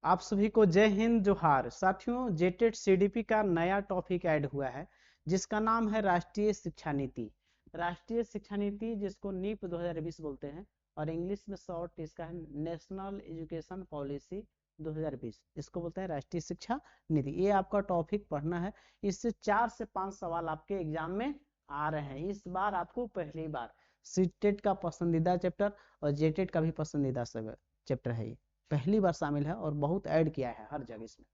आप सभी को जय हिंद जोहार। साथियों, जेटेट सीडीपी का नया टॉपिक ऐड हुआ है जिसका नाम है राष्ट्रीय शिक्षा नीति। राष्ट्रीय शिक्षा नीति जिसको नीप 2020 बोलते हैं और इंग्लिश में शॉर्ट इसका है नेशनल एजुकेशन पॉलिसी 2020। इसको बोलते हैं राष्ट्रीय शिक्षा नीति। ये आपका टॉपिक पढ़ना है। इससे 4 से 5 सवाल आपके एग्जाम में आ रहे हैं। इस बार आपको पहली बार सीटेट का पसंदीदा चैप्टर और जेटेट का भी पसंदीदा चैप्टर है। ये पहली बार शामिल है और बहुत ऐड किया है हर जगह इसमें।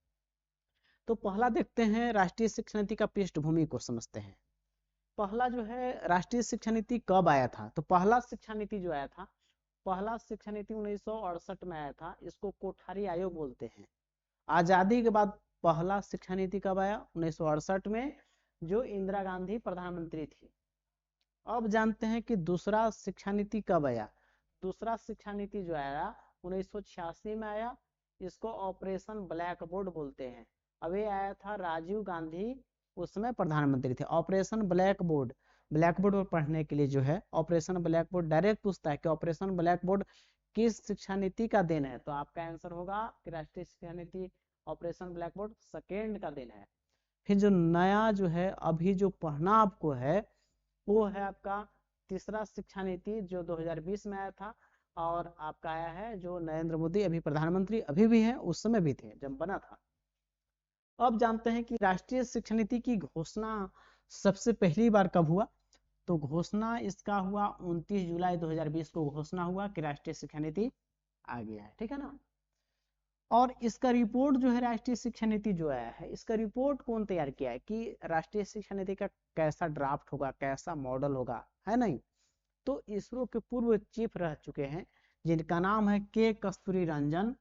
तो पहला देखते हैं, राष्ट्रीय शिक्षा नीति का पृष्ठभूमि को समझते हैं। पहला जो है राष्ट्रीय शिक्षा नीति कब आया था, तो पहला शिक्षा नीति जो आया था, पहला शिक्षा नीति 1968 में आया था। इसको कोठारी आयोग बोलते हैं। आजादी के बाद पहला शिक्षा नीति कब आया? 1968 में, जो इंदिरा गांधी प्रधानमंत्री थी। अब जानते हैं कि दूसरा शिक्षा नीति कब आया। दूसरा शिक्षा नीति जो आया 1986 में आया। इसको ऑपरेशन ब्लैक बोर्ड बोलते हैं। अब ये आया था राजीव गांधी उसमें प्रधानमंत्री थे। ऑपरेशन ब्लैक बोर्ड पर पढ़ने के लिए जो है ऑपरेशन ब्लैक बोर्ड डायरेक्ट पूछता है कि ऑपरेशन ब्लैक बोर्ड किस शिक्षा नीति का देन है, तो आपका आंसर होगा कि राष्ट्रीय शिक्षा नीति ऑपरेशन ब्लैक बोर्ड सेकेंड का देन है। फिर जो नया जो है अभी जो पढ़ना आपको है वो है आपका तीसरा शिक्षा नीति जो 2020 में आया था और आपका आया है जो नरेंद्र मोदी अभी प्रधानमंत्री अभी भी हैं, उस समय भी थे जब बना था। अब जानते हैं कि राष्ट्रीय शिक्षा नीति की घोषणा सबसे पहली बार कब हुआ, तो घोषणा इसका हुआ 29 जुलाई 2020 को घोषणा हुआ कि राष्ट्रीय शिक्षा नीति आ गया है। ठीक है ना। और इसका रिपोर्ट जो है राष्ट्रीय शिक्षा नीति जो आया है, इसका रिपोर्ट कौन तैयार किया है कि राष्ट्रीय शिक्षा नीति का कैसा ड्राफ्ट होगा, कैसा मॉडल होगा, है नहीं। तो इसरो के पूर्व चीफ रह चुके हैं जिनका नाम है के कस्तूरी रंजन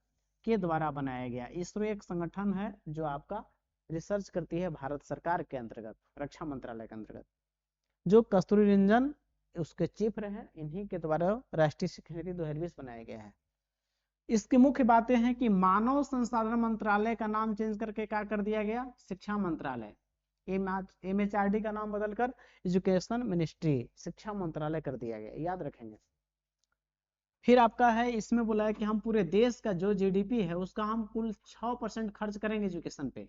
के द्वारा बनाया गया। इसरो एक संगठन है जो आपका रिसर्च करती है भारत सरकार के अंतर्गत, रक्षा मंत्रालय के अंतर्गत। जो कस्तूरी रंजन उसके चीफ रहे, इन्हीं के द्वारा राष्ट्रीय शिक्षा नीति 2020 बनाया गया है। इसकी मुख्य बातें हैं कि मानव संसाधन मंत्रालय का नाम चेंज करके क्या कर दिया गया, शिक्षा मंत्रालय। MHRD का नाम बदलकर एजुकेशन मिनिस्ट्री, शिक्षा मंत्रालय कर दिया गया, याद रखेंगे। फिर आपका है इसमें बोला है कि हम पूरे देश का जो GDP है उसका हम कुल 6% खर्च करेंगे एजुकेशन पे,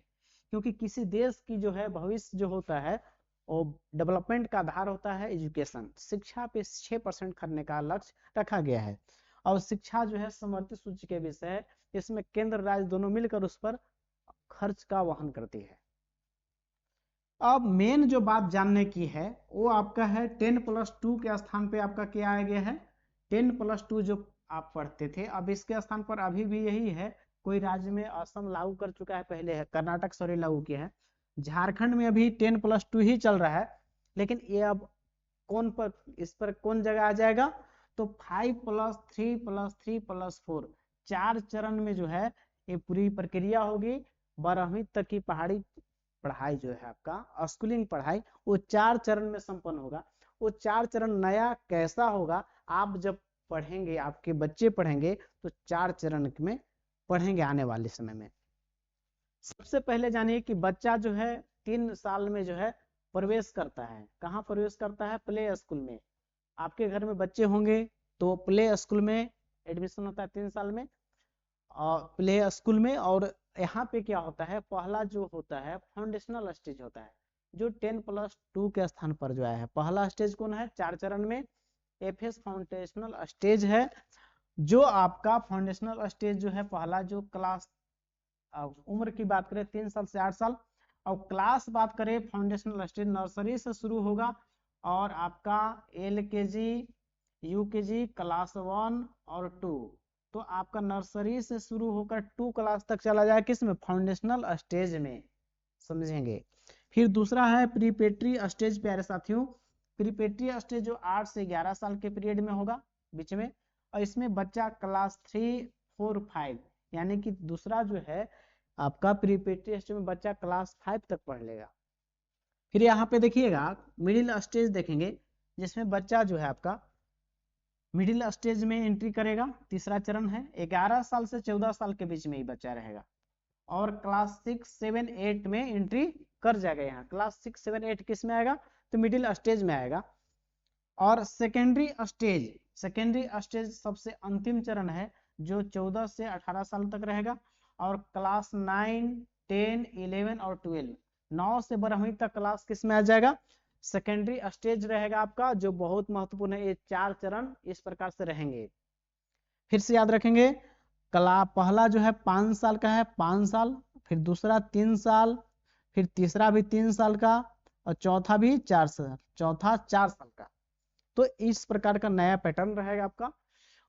क्योंकि किसी देश की जो है भविष्य जो होता है वो डेवलपमेंट का आधार होता है एजुकेशन। शिक्षा पे 6% करने का लक्ष्य रखा गया है। और शिक्षा जो है समवर्ती सूची के विषय, इसमें केंद्र राज्य दोनों मिलकर उस पर खर्च का वहन करती है। अब मेन जो बात जानने की है वो आपका है 10+2 के स्थान पे आपका क्या आ गया है, 10+2 जो आप पढ़ते थे, अब इसके स्थान पर अभी भी यही है। कोई राज्य में असम लागू कर चुका है, पहले है कर्नाटक सॉरी लागू किया है। झारखंड में अभी 10+2 ही चल रहा है, लेकिन ये अब कौन पर, इस पर कौन जगह आ जाएगा, तो 5+3+3+4 4 चरण में जो है ये पूरी प्रक्रिया होगी। 12वीं तक की पढ़ाई जो है आपका स्कूलिंग पढ़ाई वो 4 चरण में संपन्न होगा। वो 4 चरण नया कैसा होगा, आप जब पढ़ेंगे, आपके बच्चे पढ़ेंगे तो 4 चरण में पढ़ेंगे आने वाले समय में। सबसे पहले जानिए कि बच्चा जो है 3 साल में जो है प्रवेश करता है। कहाँ प्रवेश करता है? प्ले स्कूल में। आपके घर में बच्चे होंगे तो प्ले स्कूल में एडमिशन होता है 3 साल में और प्ले स्कूल में। और यहाँ पे क्या होता है, पहला जो होता है फाउंडेशनल स्टेज होता है, जो 10+2 के स्थान पर जो आया है। पहला स्टेज कौन है 4 चरण में? FS फाउंडेशनल स्टेज है। जो आपका फाउंडेशनल स्टेज जो है पहला, जो क्लास उम्र की बात करें 3 साल से 8 साल, और क्लास बात करें फाउंडेशनल स्टेज नर्सरी से शुरू होगा और आपका LKG UKG क्लास 1 और 2, तो आपका नर्सरी से शुरू होकर 2 क्लास तक चला जाए किसमें, फाउंडेशनल स्टेज में, समझेंगे। फिर दूसरा है प्रीपेट्री स्टेज। प्यारे साथियों, प्रीपेट्री स्टेज जो 8 से 11 साल के पीरियड में होगा बीच में, और इसमें बच्चा क्लास 3, 4, 5 यानी कि दूसरा जो है आपका प्रीपेट्री स्टेज में बच्चा क्लास 5 तक पढ़ लेगा। फिर यहाँ पे देखिएगा मिडिल स्टेज देखेंगे, जिसमें बच्चा जो है आपका मिडिल स्टेज में एंट्री करेगा। तीसरा चरण है 11 साल से 14 साल के बीच में ही बच्चा रहेगा और क्लास 6, 7, 8 में एंट्री कर जाएगा। यहाँ क्लास 6, 7, 8 किस में आएगा, तो मिडिल स्टेज में आएगा। और सेकेंडरी स्टेज सबसे अंतिम चरण है जो 14 से 18 साल तक रहेगा। और क्लास 9, 10, 11 और 12, 9 से 12वीं तक क्लास किस में आ जाएगा, सेकेंडरी स्टेज रहेगा आपका, जो बहुत महत्वपूर्ण है। ये 4 चरण इस प्रकार से रहेंगे। फिर से याद रखेंगे, पहला जो है 5 साल का है, 5 साल, फिर दूसरा 3 साल, फिर तीसरा भी 3 साल का, और चौथा भी 4 साल, चौथा 4 साल का। तो इस प्रकार का नया पैटर्न रहेगा आपका,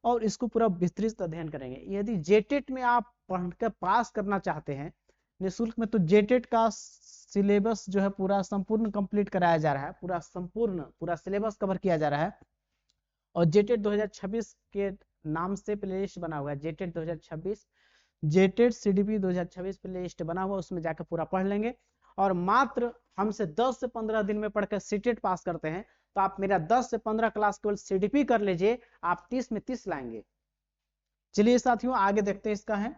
और इसको पूरा विस्तृत अध्ययन करेंगे। यदि जेटेट में आप पढ़कर पास करना चाहते हैं निःशुल्क में, तो जेटेट का सिलेबस जो है पूरा संपूर्ण कंप्लीट कराया जा रहा है, पूरा संपूर्ण पूरा सिलेबस कवर किया जा रहा है। और जेटेट 2026 के नाम से प्लेलिस्ट बना हुआ है, जेटेट 2026, जेटेट सीडीपी 2026 प्लेलिस्ट बना हुआ, उसमें जाकर पूरा पढ़ लेंगे। और मात्र हमसे 10 से 15 दिन में पढ़कर सीटेट पास करते हैं, तो आप मेरा 10 से 15 क्लास केवल सीडीपी कर लीजिए, आप 30 में 30 लाएंगे। चलिए साथियों आगे देखते हैं इसका है।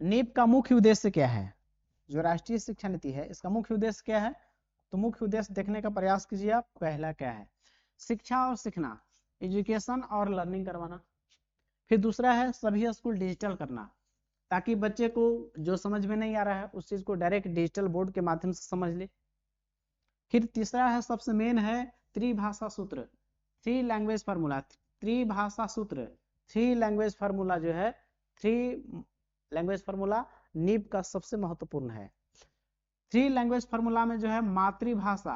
नीप का मुख्य उद्देश्य क्या है, जो राष्ट्रीय शिक्षा नीति है इसका मुख्य उद्देश्य क्या है, तो मुख्य उद्देश्य देखने का प्रयास कीजिए आप। पहला क्या है, शिक्षा और सीखना, एजुकेशन और लर्निंग करवाना। फिर दूसरा है सभी स्कूल डिजिटल करना, ताकि बच्चे को जो समझ में नहीं आ रहा है उस चीज को डायरेक्ट डिजिटल बोर्ड के माध्यम से समझ ले। फिर तीसरा है सबसे मेन है त्रिभाषा सूत्र, 3 लैंग्वेज फार्मूला, त्रिभाषा सूत्र, 3 लैंग्वेज फार्मूला जो है, 3 लैंग्वेज फार्मूला नीप का सबसे महत्वपूर्ण है। 3 लैंग्वेज फार्मूला में जो है मातृभाषा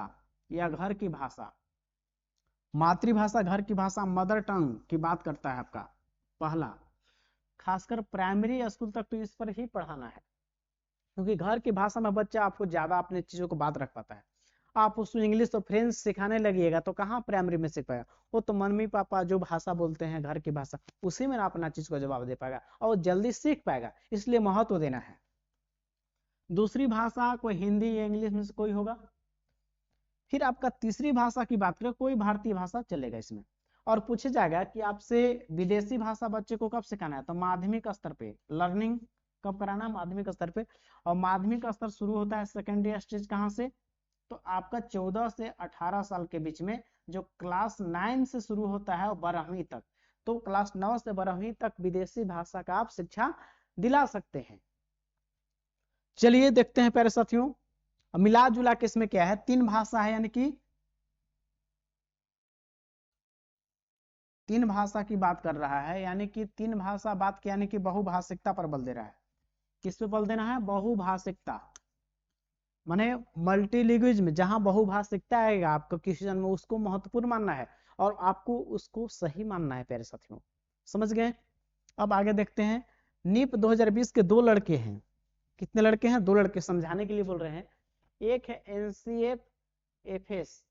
या घर की भाषा, मातृभाषा घर की भाषा मदर टंग की बात करता है आपका पहला, खासकर प्राइमरी स्कूल तक तो इस पर ही पढ़ाना है, क्योंकि घर की भाषा में बच्चा आपको ज्यादा अपने चीजों को बात रख पाता है। आप उसको इंग्लिश और फ्रेंच सिखाने लगिएगा तो कहाँ प्राइमरी में सीख पाएगा, वो तो मम्मी पापा जो भाषा बोलते हैं घर की भाषा, उसी में अपना चीज को जवाब दे पाएगा और जल्दी सीख पाएगा, इसलिए महत्व देना है। दूसरी भाषा कोई हिंदी या इंग्लिश में से कोई होगा। फिर आपका तीसरी भाषा की बात करें, कोई भारतीय भाषा चलेगा इसमें। और पूछा जाएगा कि आपसे विदेशी भाषा बच्चे को कब सिखाना है, तो माध्यमिक स्तर पे लर्निंग कब कराना, माध्यमिक स्तर पे। और माध्यमिक स्तर शुरू होता है सेकेंडरी स्टेज कहाँ से, तो आपका 14 से 18 साल के बीच में, जो क्लास 9 से शुरू होता है और 12वीं तक, तो क्लास 9 से 12वीं तक विदेशी भाषा का आप शिक्षा दिला सकते हैं। चलिए देखते हैं प्यारे साथियों, मिला जुला के इसमें क्या है, 3 भाषा है, यानी कि 3 भाषा की बात कर रहा है, यानी कि 3 भाषा बात की, यानी कि बहुभाषिकता पर बल दे रहा है। किस पे बल देना है, बहुभाषिकता, माने मल्टीलिंग्विज्म, जहां बहुभाषिकता आएगा आपको किसी जन में, उसको महत्वपूर्ण मानना है और आपको उसको सही मानना है प्यारे साथियों, समझ गए। अब आगे देखते हैं, नीप 2020 के 2 लड़के हैं, कितने लड़के हैं, 2 लड़के, समझाने के लिए बोल रहे हैं। एक है एनसीएफ एफएस,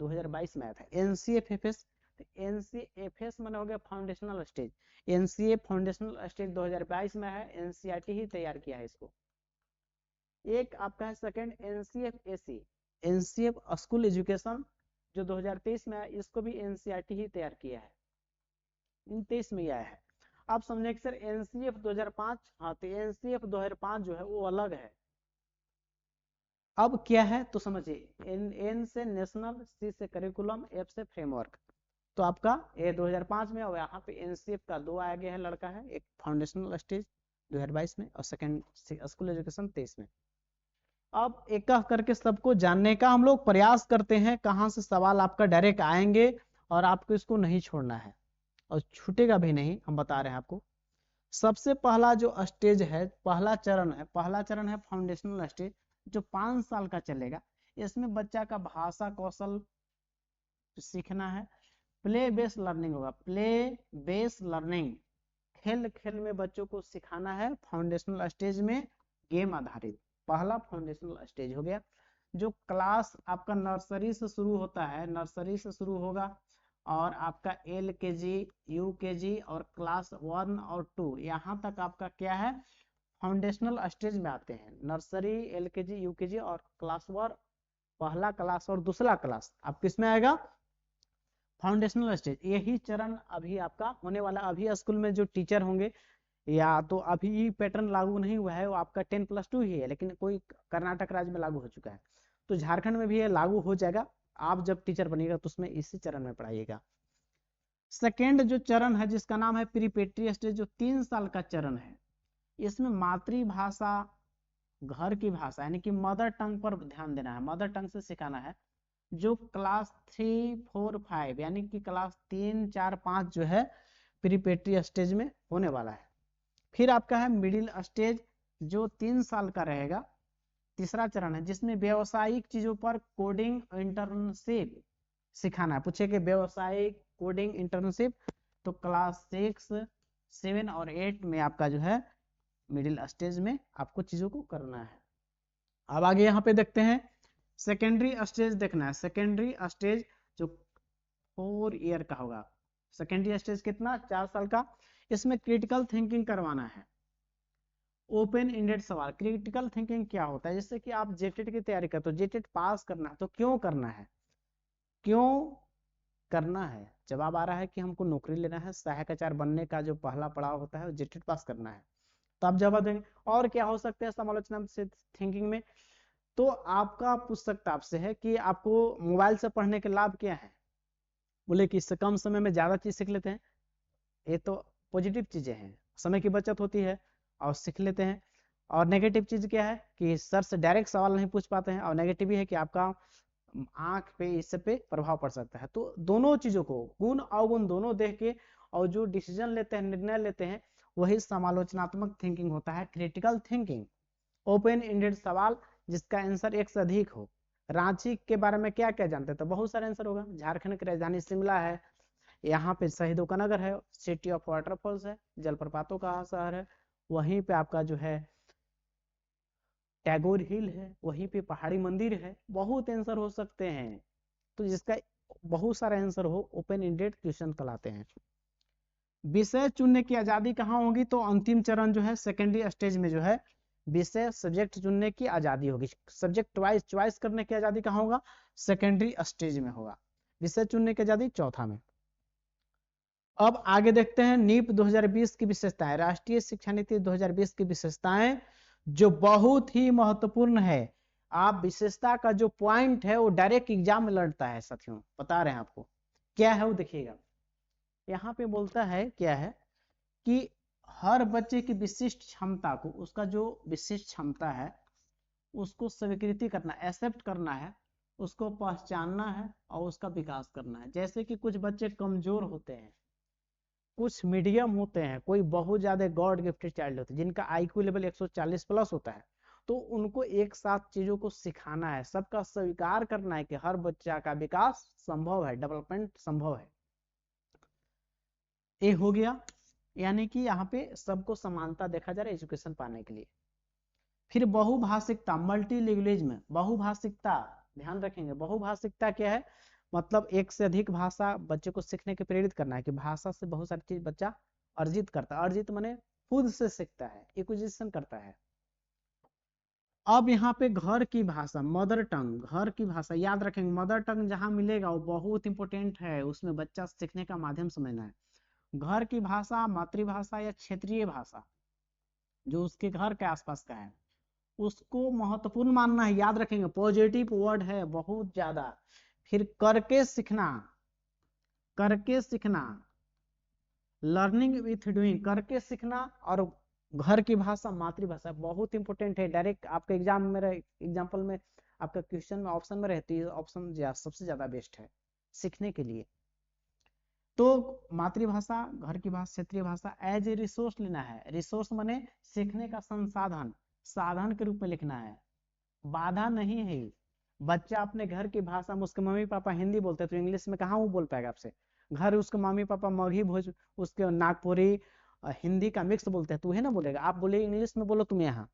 2022 में आया था एनसीएफ एफएस, एनसीएफएस माने हो गया foundational stage, NCA foundational stage 2022 में है, एनसीईआरटी ही तैयार किया है इसको। एक आपका है second NCF AC, NCF school education, जो 2023 में है, इसको भी एनसीईआरटी ही तैयार किया है, इन 23 में आया है। आप समझे कि सर एनसीएफ 2005, हाँ तो एनसीएफ 2005 जो है वो अलग है। अब क्या है तो समझिए, एन से नेशनल, सी से करिकुलम, एफ से फ्रेमवर्क, तो आपका ये 2005 में और यहाँ पे एनसीएफ का 2 आ गया है लड़का है, एक फाउंडेशनल स्टेज 2022 में और सेकंड स्कूल एजुकेशन 23 में। अब एक करके सबको जानने का हम लोग प्रयास करते हैं, कहाँ से सवाल आपका डायरेक्ट आएंगे, और आपको इसको नहीं छोड़ना है और छूटेगा भी नहीं, हम बता रहे हैं आपको। सबसे पहला जो स्टेज है, पहला चरण है फाउंडेशनल स्टेज, जो 5 साल का चलेगा। इसमें बच्चा का भाषा कौशल सीखना है, प्ले बेस्ड लर्निंग होगा, प्ले बेस्ड लर्निंग, खेल खेल में बच्चों को सिखाना है फाउंडेशनल स्टेज में, गेम आधारित, पहला फाउंडेशनल स्टेज हो गया। जो क्लास आपका नर्सरी से शुरू होता है, नर्सरी से शुरू होगा और आपका LKG UKG और क्लास 1 और 2 यहाँ तक आपका क्या है, फाउंडेशनल स्टेज में आते हैं। नर्सरी, LKG UKG और क्लास 1, पहला क्लास और दूसरा क्लास आप किस में आएगा, फाउंडेशनल स्टेज। यही चरण अभी आपका होने वाला, अभी स्कूल में जो टीचर होंगे, या तो अभी पैटर्न लागू नहीं हुआ है, वो आपका 10+2 ही है, लेकिन कोई कर्नाटक राज्य में लागू हो चुका है, तो झारखंड में भी ये लागू हो जाएगा। आप जब टीचर बनिएगा तो उसमें इसी चरण में पढ़ाइएगा। सेकेंड जो चरण है जिसका नाम है प्रीपेट्री स्टेज, जो 3 साल का चरण है, इसमें मातृभाषा, घर की भाषा यानी कि मदर टंग पर ध्यान देना है, मदर टंग से सिखाना है, जो क्लास 3, 4, 5 यानी कि क्लास 3, 4, 5 जो है प्रीपेट्री स्टेज में होने वाला है। फिर आपका है मिडिल स्टेज, जो 3 साल का रहेगा, तीसरा चरण है, जिसमें व्यावसायिक चीजों पर कोडिंग इंटर्नशिप सिखाना है। पूछे कि व्यावसायिक कोडिंग इंटर्नशिप, तो क्लास 6, 7 और 8 में आपका जो है मिडिल स्टेज में आपको चीजों को करना है। अब आगे यहाँ पे देखते हैं सेकेंडरी स्टेज देखना है। सेकेंडरी स्टेज जो 4 ईयर का होगा, सेकेंडरी स्टेज कितना, 4 साल का। इसमें क्रिटिकल थिंकिंग करवाना है, ओपन एंडेड सवाल। क्रिटिकल थिंकिंग क्या होता है, जैसे कि आप जेटेट की तैयारी करते हो, जेटेट पास करना है तो क्यों करना है, क्यों करना है, जवाब आ रहा है कि हमको नौकरी लेना है, सहायक आचार्य बनने का जो पहला पड़ाव होता है जेटेट पास करना है, तो आप जवाब देंगे। और क्या हो सकते हैं समालोचना से थिंकिंग में, तो आपका पूछ सकता आपसे है कि आपको मोबाइल से पढ़ने के लाभ क्या है, बोले कि इससे कम समय में ज्यादा चीज सीख लेते हैं, ये तो पॉजिटिव चीजें हैं, समय की बचत होती है और सीख लेते हैं। और नेगेटिव चीज क्या है कि सर से डायरेक्ट सवाल नहीं पूछ पाते हैं, और नेगेटिव भी है कि आपका आंख पे, इससे पे प्रभाव पड़ सकता है। तो दोनों चीजों को, गुण अवगुण दोनों देख के और जो डिसीजन लेते हैं, निर्णय लेते हैं, वही समालोचनात्मक थिंकिंग होता है, क्रिटिकल थिंकिंग। ओपन एंडेड सवाल जिसका आंसर एक से अधिक हो। रांची के बारे में क्या क्या जानते हैं, तो बहुत सारे आंसर होगा। झारखंड की राजधानी शिमला है, यहाँ पे शहीदों का नगर है, सिटी ऑफ वाटरफॉल्स है, जलप्रपातों का शहर है, वहीं पे आपका जो है टैगोर हिल है, वहीं पे पहाड़ी मंदिर है। बहुत आंसर हो सकते हैं, तो जिसका बहुत सारा आंसर हो ओपन एंडेड क्वेश्चन कहलाते हैं। विषय चुनने की आजादी कहाँ होगी, तो अंतिम चरण जो है सेकेंडरी स्टेज में जो है विषय सब्जेक्ट चुनने की आजादी होगी। सब्जेक्ट वाइज चॉइस करने की आजादी कहाँ होगा, सेकेंडरी स्टेज में होगा। विषय चुनने की आजादी चौथा में। अब आगे देखते हैं नीप 2020 की विशेषताएं, राष्ट्रीय शिक्षा नीति 2020 की विशेषताएं, जो बहुत ही महत्वपूर्ण है। आप विशेषता का जो पॉइंट है वो डायरेक्ट एग्जाम में लड़ता है साथियों, बता रहे हैं आपको क्या है वो देखिएगा। यहाँ पे बोलता है क्या है कि हर बच्चे की विशिष्ट क्षमता को, उसका जो विशिष्ट क्षमता है उसको स्वीकृति करना, एक्सेप्ट करना है, उसको पहचानना है और उसका विकास करना है। जैसे कि कुछ बच्चे कमजोर होते हैं, कुछ मीडियम होते हैं, कोई बहुत ज्यादा गॉड गिफ्टेड चाइल्ड होते हैं जिनका आईक्यू लेवल 140 प्लस होता है, तो उनको एक साथ चीजों को सिखाना है, सबका स्वीकार करना है कि हर बच्चा का विकास संभव है, डेवलपमेंट संभव है। ये हो गया, यानी कि यहाँ पे सबको समानता देखा जा रहा है एजुकेशन पाने के लिए। फिर बहुभाषिकता, मल्टीलिंगुअलिज्म, बहुभाषिकता ध्यान रखेंगे। बहुभाषिकता क्या है, मतलब एक से अधिक भाषा बच्चे को सीखने के प्रेरित करना है, कि भाषा से बहुत सारी चीज बच्चा अर्जित करता है। अर्जित माने खुद से सीखता है, एक्विजिशन करता है। अब यहाँ पे घर की भाषा, मदर टंग, घर की भाषा याद रखेंगे। मदर टंग जहां मिलेगा वो बहुत इंपॉर्टेंट है, उसमें बच्चा सीखने का माध्यम समझना है। घर की भाषा, मातृभाषा या क्षेत्रीय भाषा जो उसके घर के आसपास का है, उसको महत्वपूर्ण मानना है, याद रखेंगे। पॉजिटिव वर्ड है बहुत ज्यादा। फिर करके सीखना, करके सीखना, लर्निंग विथ डूइंग, करके सीखना। और घर की भाषा, मातृभाषा बहुत इंपॉर्टेंट है। डायरेक्ट आपके एग्जाम में एग्जाम्पल में आपका क्वेश्चन में ऑप्शन में रहती है, ऑप्शन सबसे ज्यादा बेस्ट है सीखने के लिए। तो मातृभाषा, घर की भाषा, क्षेत्रीय भाषा एज ए रिसोर्स लेना है। रिसोर्स माने सीखने का संसाधन, साधन के रूप में लिखना है, बाधा नहीं है। बच्चा अपने घर की भाषा में, उसके मम्मी पापा हिंदी बोलते हैं तो इंग्लिश में कहाँ वो बोल पाएगा आपसे। घर उसके मम्मी पापा मगही भोज, उसके नागपुरी हिंदी का मिक्स बोलते हैं तो वही ना बोलेगा। आप बोले इंग्लिश में बोलो तुम यहाँ,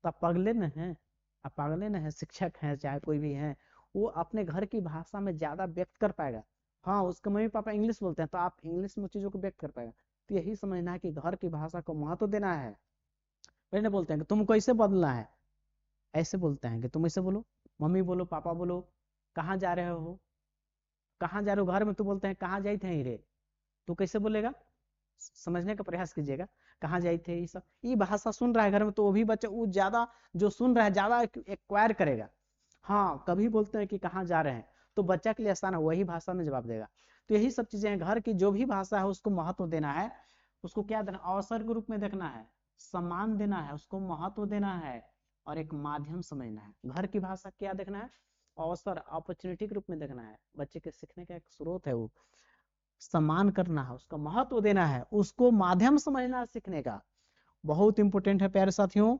तो आप पगले न हैं, आप पागले न हैं, शिक्षक हैं चाहे कोई भी है, वो अपने घर की भाषा में ज्यादा व्यक्त कर पाएगा। हाँ, उसके मम्मी पापा इंग्लिश बोलते हैं तो आप इंग्लिश में चीजों को व्यक्त कर पाएगा। तो यही समझना है कि घर की भाषा को महत्व देना है। पहले बोलते हैं कि तुमको ऐसे बदलना है, ऐसे बोलते हैं कि तुम ऐसे बोलो, मम्मी बोलो, पापा बोलो। कहाँ जा रहे हो, कहाँ जा रहे हो, घर में तू बोलते हैं कहाँ जाते हैं रे, तू कैसे बोलेगा, समझने का प्रयास कीजिएगा। कहाँ जाए थे, ये सब, ये भाषा सुन रहा है घर में तो वो भी बच्चा, वो ज्यादा जो सुन रहा है ज्यादा एक्वायर करेगा। हाँ, कभी बोलते हैं कि कहाँ जा रहे हैं तो बच्चा के लिए आसान है, वही भाषा में जवाब देगा। तो यही सब चीजें हैं। घर की जो भी भाषा है उसको महत्व देना है, उसको क्या देना, अवसर के रूप में देखना है, सम्मान देना है, उसको महत्व देना है और एक माध्यम समझना है। घर की भाषा क्या देखना है, अवसर, अपॉर्चुनिटी के रूप में देखना है, बच्चे के सीखने का एक स्रोत है, वो सम्मान करना है, उसका महत्व देना है, उसको माध्यम समझना है सीखने का, बहुत इंपॉर्टेंट है प्यारे साथियों।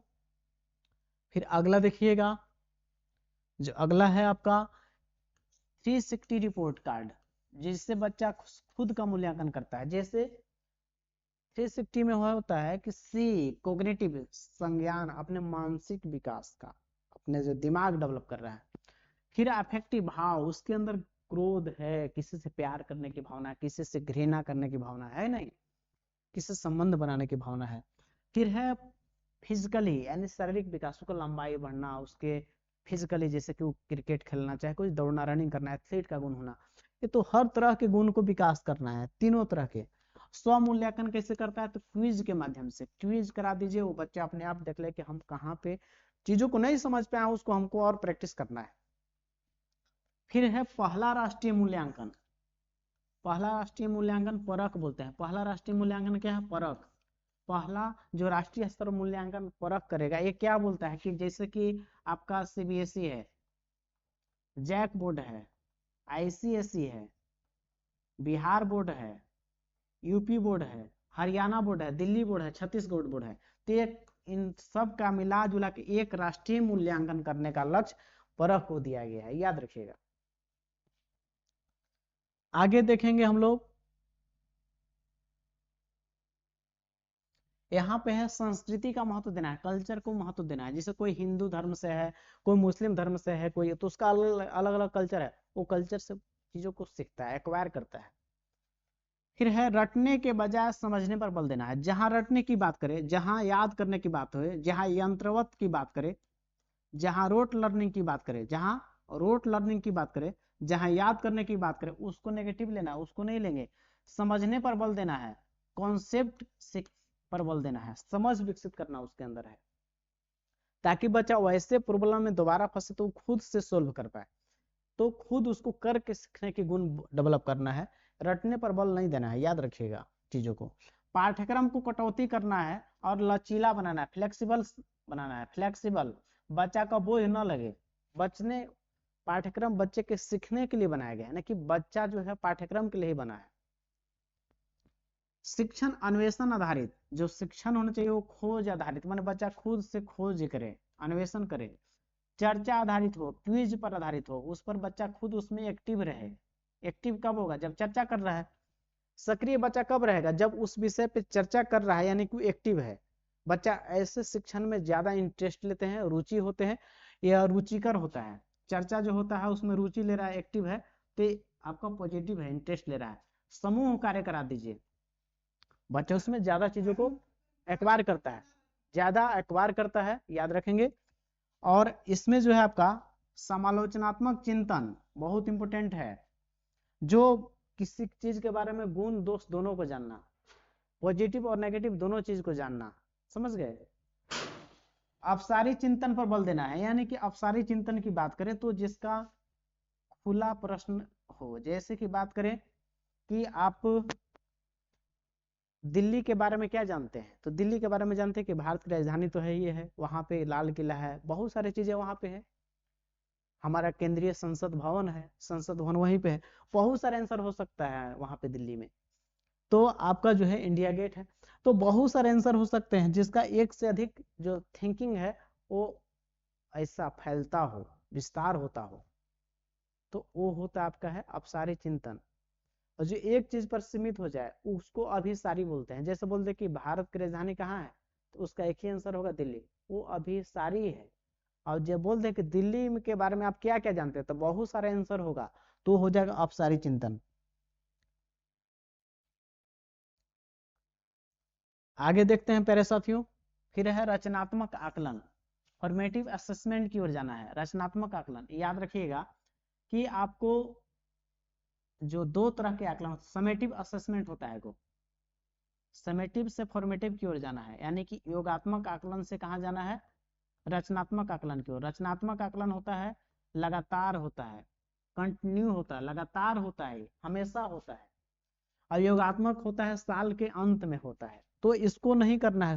फिर अगला देखिएगा, जो अगला है आपका 360 रिपोर्ट कार्ड, जिससे बच्चा खुद का मूल्यांकन करता है। जैसे 360 में होता है कि सी कोग्निटिव, संज्ञान, अपने मानसिक विकास का, अपने जो दिमाग डेवलप कर रहा है। फिर अफेक्टिव भाव, उसके अंदर क्रोध है, किसी से प्यार करने की भावना, किसी से घृणा करने की भावना है, नहीं, किसी से संबंध बनाने की भावना है। फिर है फिजिकली, यानी शारीरिक विकास, उसको लंबाई बढ़ना, उसके फिजिकली, जैसे कि वो क्रिकेट खेलना, चाहे कोई दौड़ना, रनिंग करना, एथलीट का गुण होना, ये तो हर तरह के गुण को विकास करना है, तीनों तरह के। स्व मूल्यांकन कैसे करता है, तो क्विज के माध्यम से, क्विज करा दीजिए, वो बच्चा अपने आप देख ले कि हम कहाँ पे चीजों को नहीं समझ पाए, उसको हमको और प्रैक्टिस करना है। फिर है पहला राष्ट्रीय मूल्यांकन, पहला राष्ट्रीय मूल्यांकन परख बोलते हैं। पहला राष्ट्रीय मूल्यांकन क्या है, परख। पहला जो राष्ट्रीय स्तर मूल्यांकन परख करेगा, ये क्या बोलता है कि जैसे कि आपका सीबीएसई है, जैक बोर्ड है, आईसीएसई है, बिहार बोर्ड है, यूपी बोर्ड है, हरियाणा बोर्ड है, दिल्ली बोर्ड है, छत्तीसगढ़ बोर्ड है, तो इन सब का मिला जुला के एक राष्ट्रीय मूल्यांकन करने का लक्ष्य परख को दिया गया है, याद रखिएगा। आगे देखेंगे हम लोग, यहाँ पे है संस्कृति का महत्व देना है, कल्चर को महत्व देना है। जैसे कोई हिंदू धर्म से है, कोई मुस्लिम धर्म से है, कोई, तो उसका अलग अलग कल्चर है, वो कल्चर से चीजों को सीखता है, एक्वायर करता है। फिर है रटने के बजाय समझने पर बल देना है। जहां रटने की बात करें, जहां याद करने की बात हो, जहां यंत्रवत की बात करें, जहां रोट लर्निंग की बात करें, जहां रोट लर्निंग की बात करें, जहां याद करने की बात करें, उसको नेगेटिव लेना है, उसको नहीं लेंगे। समझने पर बल देना है, कॉन्सेप्ट पर बल देना है, समझ विकसित करना उसके अंदर है, ताकि बच्चा वैसे प्रॉब्लम में दोबारा फंसे तो खुद से सोल्व कर पाए। तो खुद उसको करके सीखने के गुण डेवलप करना है, रटने पर बल नहीं देना है, याद रखिएगा चीजों को। पाठ्यक्रम को कटौती करना है और लचीला बनाना है, फ्लेक्सिबल बनाना है, फ्लेक्सिबल, बच्चा का बोझ न लगे। बचने पाठ्यक्रम बच्चे के सीखने के लिए बनाया गया है, ना कि बच्चा जो है पाठ्यक्रम के लिए ही बना है। शिक्षण अन्वेषण आधारित, जो शिक्षण होना चाहिए वो खोज आधारित, माने बच्चा खुद से खोज करे, अन्वेषण करे। चर्चा आधारित हो, क्विज पर आधारित हो, उस पर बच्चा खुद उसमें एक्टिव रहे। एक्टिव कब होगा, जब चर्चा कर रहा है। सक्रिय बच्चा कब रहेगा, जब उस विषय पे चर्चा कर रहा है, यानी कि एक्टिव है। बच्चा ऐसे शिक्षण में ज्यादा इंटरेस्ट लेते हैं, रुचि होते हैं, या रुचिकर होता है। चर्चा जो होता है उसमें रुचि ले रहा है, एक्टिव है, तो आपका पॉजिटिव है, इंटरेस्ट ले रहा है। समूह कार्य करा दीजिए, बच्चा उसमें ज्यादा चीजों को एक्वायर करता है, ज्यादा एक्वायर करता है, याद रखेंगे। और इसमें जो है आपका समालोचनात्मक चिंतन बहुत इंपॉर्टेंट है, जो किसी चीज के बारे में गुण दोष दोनों को जानना, पॉजिटिव और नेगेटिव दोनों चीज को जानना, समझ गए। अपसारी चिंतन पर बल देना है, यानी कि अपसारी चिंतन की बात करें तो जिसका खुला प्रश्न हो। जैसे कि बात करें कि आप दिल्ली के बारे में क्या जानते हैं, तो दिल्ली के बारे में जानते हैं कि भारत की राजधानी तो है, ये है, वहां पे लाल किला है, बहुत सारी चीजें वहां पे है, हमारा केंद्रीय संसद भवन है, संसद भवन वहीं पे है। बहुत सारे आंसर हो सकता है वहां पे दिल्ली में। तो आपका जो है इंडिया गेट है। तो बहुत सारे आंसर हो सकते हैं, जिसका एक से अधिक जो थिंकिंग है वो ऐसा फैलता हो, विस्तार होता हो, तो वो होता आपका है अपसारी चिंतन। और जो एक चीज पर सीमित हो जाए उसको अभिसारी बोलते हैं। जैसे बोलते कि भारत की राजधानी कहाँ है, तो उसका एक ही आंसर होगा दिल्ली, वो अभिसारी है। और जब बोल दे कि दिल्ली के बारे में आप क्या क्या जानते हैं, तो बहुत सारे आंसर होगा, तो हो जाएगा अपसारी चिंतन। आगे देखते हैं प्यारे साथियों, फिर है रचनात्मक आकलन, फॉर्मेटिव असेसमेंट की ओर जाना है। रचनात्मक आकलन, याद रखिएगा कि आपको जो दो तरह के आकलन, समेटिव असेसमेंट होता है, को समेटिव से फॉर्मेटिव की ओर जाना है, यानी कि योगात्मक आकलन से कहाँ जाना है, रचनात्मक आकलन की ओर। रचनात्मक आकलन होता है, लगातार होता है, कंटिन्यू होता है, लगातार होता है, हमेशा होता है। और योगात्मक होता है साल के अंत में होता है। तो इसको नहीं करना है,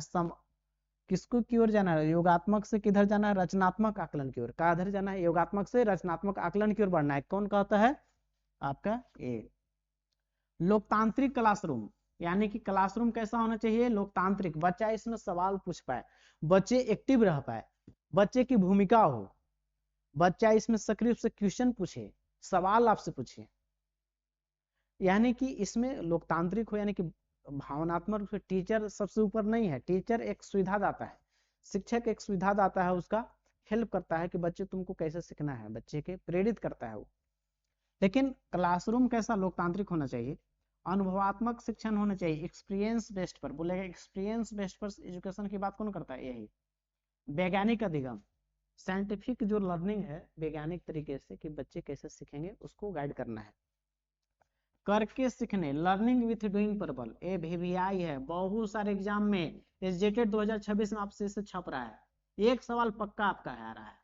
किसको की ओर जाना है, योगात्मक से किधर जाना है, रचनात्मक आकलन की ओर। किधर जाना है, योगात्मक से रचनात्मक आकलन की ओर बढ़ना है। कौन कहता है, आपका ए। लोकतांत्रिक क्लासरूम, यानी कि क्लासरूम कैसा होना चाहिए, लोकतांत्रिक। बच्चा इसमें सवाल पूछ पाए, बच्चे एक्टिव रह पाए, बच्चे की भूमिका हो, बच्चा इसमें सक्रिय रूप से क्वेश्चन पूछे, सवाल आपसे पूछे। यानी कि इसमें लोकतांत्रिक हो, यानी कि भावनात्मक रूप से टीचर सबसे ऊपर नहीं है, टीचर एक सुविधा दाता है, शिक्षक एक सुविधा दाता है, उसका हेल्प करता है कि बच्चे तुमको कैसे सीखना है, बच्चे के प्रेरित करता है वो। लेकिन क्लासरूम कैसा, लोकतांत्रिक होना चाहिए, अनुभवात्मक शिक्षण होना चाहिए, एक्सपीरियंस बेस्ड पर। बोलेगा एक्सपीरियंस बेस्ड पर एजुकेशन की बात कौन करता है, यही। वैज्ञानिक अधिगम, साइंटिफिक जो लर्निंग है वैज्ञानिक तरीके से कि बच्चे कैसे सीखेंगे उसको गाइड करना है। करके सीखने, लर्निंग विथ डूइंग पर बल, ये भी आई है बहुत सारे एग्जाम में, एसजेटेड 2026 में आपसे इसे छप रहा है, एक सवाल पक्का आपका आ रहा है।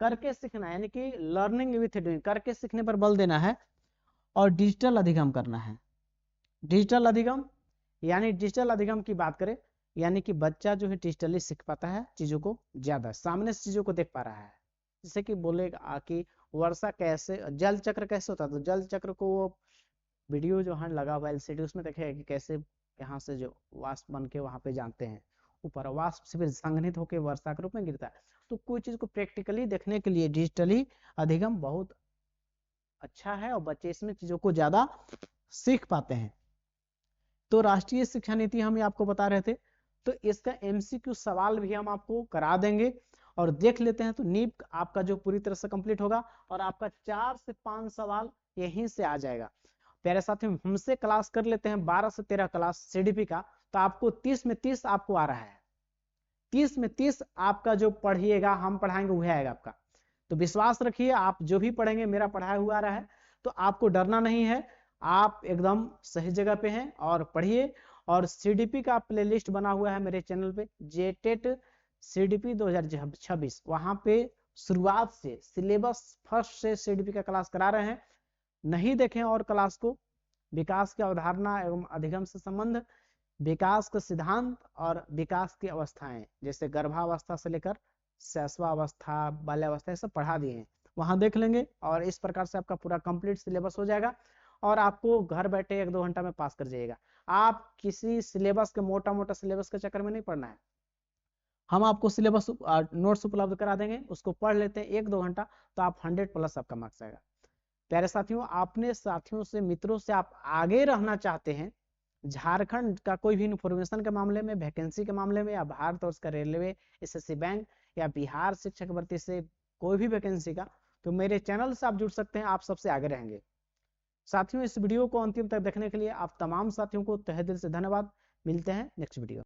करके सीखना यानी कि लर्निंग विथ डूइंग, करके सीखने पर बल देना है। और डिजिटल अधिगम करना है। डिजिटल अधिगम यानी डिजिटल अधिगम की बात करें, यानी कि बच्चा जो है डिजिटली सीख पाता है, चीजों को ज्यादा सामने से चीजों को देख पा रहा है। जैसे कि बोलेगा कि वर्षा कैसे, जल चक्र कैसे होता है, तो जल चक्र को वो वीडियो जो है लगा हुआ एलसीडी, उसमें देखेगा कि कैसे यहाँ से जो वाष्प बन के वहां पे जाते हैं ऊपर, वाष्प से फिर संघनित होकर वर्षा के रूप में गिरता है। तो कोई चीज को प्रैक्टिकली देखने के लिए डिजिटली अधिगम बहुत अच्छा है और बच्चे इसमें चीजों को ज्यादा सीख पाते हैं। तो राष्ट्रीय शिक्षा नीति हम आपको बता रहे थे, तो इसका एमसीक्यू सवाल भी हम आपको करा देंगे और देख लेते हैं। तो नीप आपका जो पूरी तरह से कंप्लीट होगा और आपका 4 से 5 सवाल यहीं से आ जाएगा। प्यारे साथियों, हमसे क्लास कर लेते हैं 12 से 13 क्लास सीडीपी का, तो आपको 30 में 30 आपको आ रहा है, 30 में 30 आपका जो पढ़िएगा हम पढ़ाएंगे वह आएगा आपका। तो विश्वास रखिए, आप जो भी पढ़ेंगे मेरा पढ़ाया हुआ रहा है, तो आपको डरना नहीं है, आप एकदम सही जगह पे हैं और पढ़िए। और सीडीपी का प्लेलिस्ट बना हुआ है मेरे चैनल पे, जेटेट सीडीपी 2026, वहां पे शुरुआत से सिलेबस फर्स्ट से सीडीपी का क्लास करा रहे हैं। नहीं देखें और क्लास को, विकास की अवधारणा एवं अधिगम से संबंध, विकास का सिद्धांत और विकास की अवस्थाएं, जैसे गर्भावस्था से लेकर शैशवावस्था, बाल्यावस्था, ये सब पढ़ा दिए हैं, वहां देख लेंगे और इस प्रकार से आपका पूरा कंप्लीट सिलेबस हो जाएगा और आपको घर बैठे 1-2 घंटा में पास कर जाइएगा। आप किसी सिलेबस के मोटा मोटा सिलेबस के चक्कर में नहीं पढ़ना है, हम आपको सिलेबस नोट्स उपलब्ध करा देंगे, उसको पढ़ लेते हैं 1-2 घंटा, तो आप 100+ आपका मार्क्स आएगा। प्यारे साथियों, अपने साथियों से, मित्रों से आप आगे रहना चाहते हैं, झारखंड का कोई भी इंफॉर्मेशन के मामले में, वैकेंसी के मामले में, या भारत और उसका रेलवे, एसएससी बैंक या बिहार शिक्षक भर्ती से कोई भी वैकेंसी का, तो मेरे चैनल से आप जुड़ सकते हैं, आप सबसे आगे रहेंगे। साथियों, इस वीडियो को अंतिम तक देखने के लिए आप तमाम साथियों को तहे दिल से धन्यवाद। मिलते हैं नेक्स्ट वीडियो।